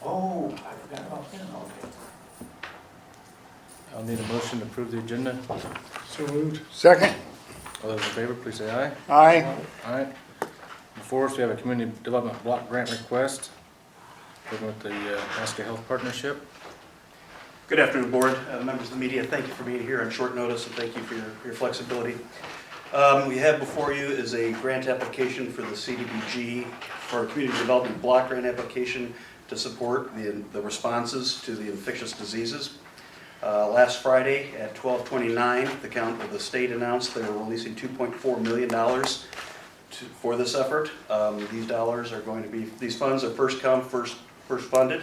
Oh, I forgot about them, okay. I'll need a motion to approve the agenda. So moved. Second. All those in favor, please say aye. Aye. Aye. Before us, we have a community development block grant request working with the Mahaska Health Partnership. Good afternoon, Board, members of the media. Thank you for being here on short notice, and thank you for your flexibility. We have before you is a grant application for the CDBG for a community development block grant application to support the responses to the infectious diseases. Last Friday at 12:29, the state announced they were releasing $2.4 million for this effort. These dollars are going to be, these funds are first come, first funded.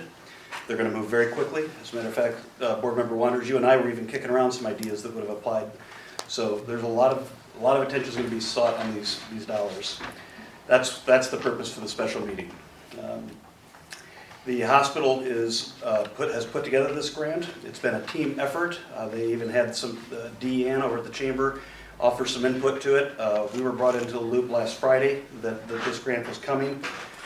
They're going to move very quickly. As a matter of fact, Board Member Wonders, you and I were even kicking around some ideas that would have applied. So there's a lot of attention is going to be sought on these dollars. That's the purpose for the special meeting. The hospital has put together this grant. It's been a team effort. They even had some Deanne over at the chamber offer some input to it. We were brought into the loop last Friday that this grant was coming.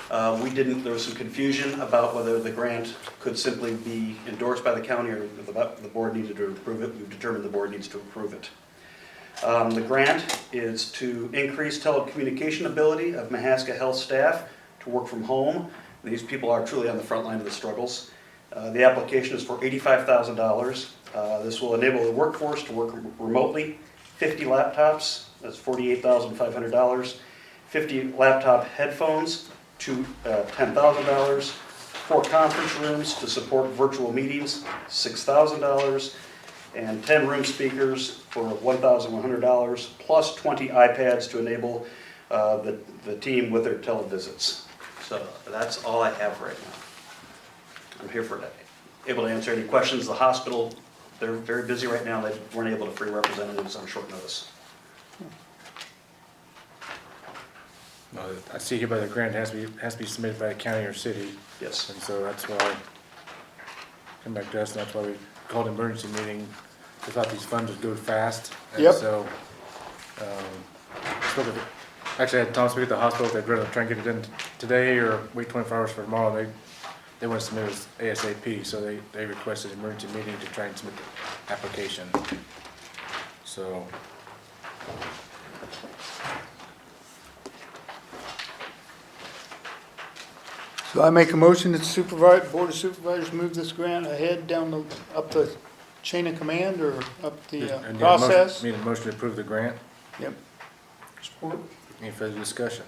There was some confusion about whether the grant could simply be endorsed by the county or the board needed to approve it. We've determined the board needs to approve it. The grant is to increase telecommunication ability of Mahaska Health staff to work from home. These people are truly on the front line of the struggles. The application is for $85,000. This will enable the workforce to work remotely. 50 laptops, that's $48,500. 50 laptop headphones, $10,000. 4 conference rooms to support virtual meetings, $6,000. And 10 room speakers for $1,100, plus 20 iPads to enable the team with their televisits. So that's all I have right now. I'm here for that. Able to answer any questions. The hospital, they're very busy right now. They weren't able to free representatives on short notice. No, I see here by the grant has to be submitted by the county or city. Yes. And so that's why come back to us, and that's why we called an emergency meeting. We thought these funds would go fast. And Yep. so, actually I had Tom speak at the hospital. They'd rather try and get it in today or wait 24 hours for tomorrow. They want to submit it ASAP, so they requested an emergency meeting to try and submit the application. So. So I make a motion that the Board of Supervisors move this grant ahead up the chain of command or up the And process. Need a motion to approve the grant. Yep. Support. Any further discussion?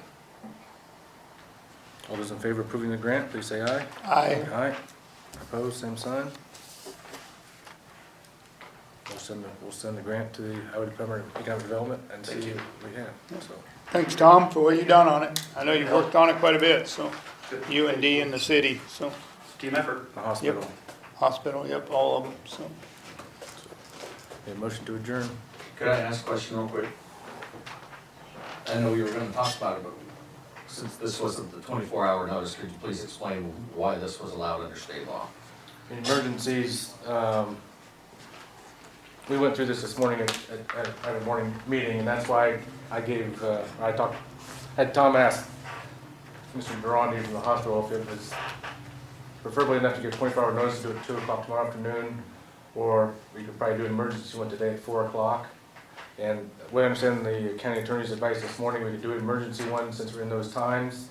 All those in favor of approving the grant, please say aye. Aye. Aye. Opposed, same sign. We'll send the grant to the Iowa Department of Economic Development and see what we have, so. Thanks, Tom, for what you've done on it. I know you've worked on it quite a bit, so you and Dee and the city, so Team effort. The hospital. hospital, yep, all of them, so. Need a motion to adjourn. Could I ask a question real quick? I know you were gonna talk about it, but since this wasn't the 24-hour notice, could you please explain why this was allowed under state law? In emergencies, we went through this morning at a morning meeting, and that's why I had Tom ask Mr. Durandi from the hospital if it was preferably enough to give 24-hour notice to do it at 2 o'clock tomorrow afternoon, or we could probably do an emergency one today at 4 o'clock. And we understand the county attorney's advice this morning, we could do an emergency one since we're in those times,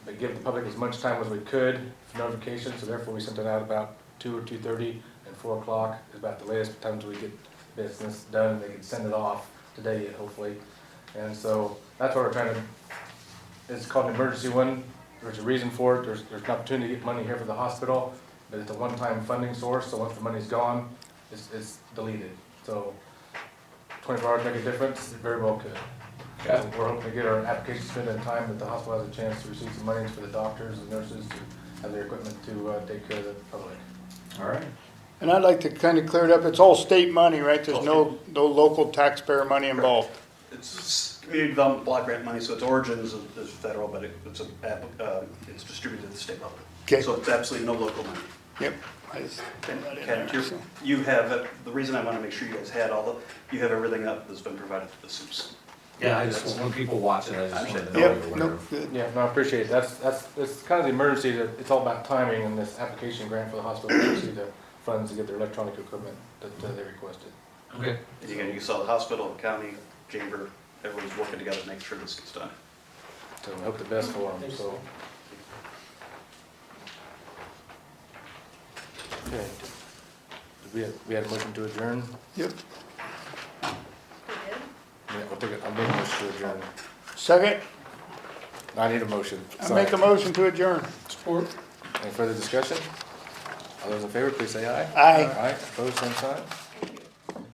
but give the public as much time as we could for notification, so therefore we sent it out about 2 or 2:30, and 4 o'clock is about the latest times we get business done, and they can send it off today, hopefully. And so that's what we're trying to, it's called an emergency one. There's a reason for it. There's an opportunity to get money here for the hospital, but it's a one-time funding source, so once the money's gone, it's deleted. So 24 hours make a difference, it very well could. Okay. So we're hoping to get our application submitted in time that the hospital has a chance to receive some money for the doctors and nurses to have their equipment to take care of the public. All right. And I'd like to kind of clear it up, it's all state money, right? There's no local taxpayer money involved. It's community development block grant money, so its origins is federal, but it's distributed at the state level. Okay. So it's absolutely no local money. Yep. I just put that in Ken, there, so. you have, the reason I want to make sure you guys had you have everything up that's been provided to the soups. Yeah, I just, when people watch it, I just wanted to know Yep, you were aware no, of. good. Yeah, no, I appreciate it. It's kind of the emergency, that it's all about timing and this application grant for the hospital, to see the funds to get their electronic equipment that they requested. Okay. And again, you saw the hospital, the county, chamber, everyone's working together to make sure this gets done. So we hope the best for them, so. Okay. We had a motion to adjourn? Yep. Yeah, I'll make a motion to adjourn. Second, I need a motion. I make a motion to adjourn. Support. Any further discussion? All those in favor, please say aye. Aye. Aye, opposed, same sign.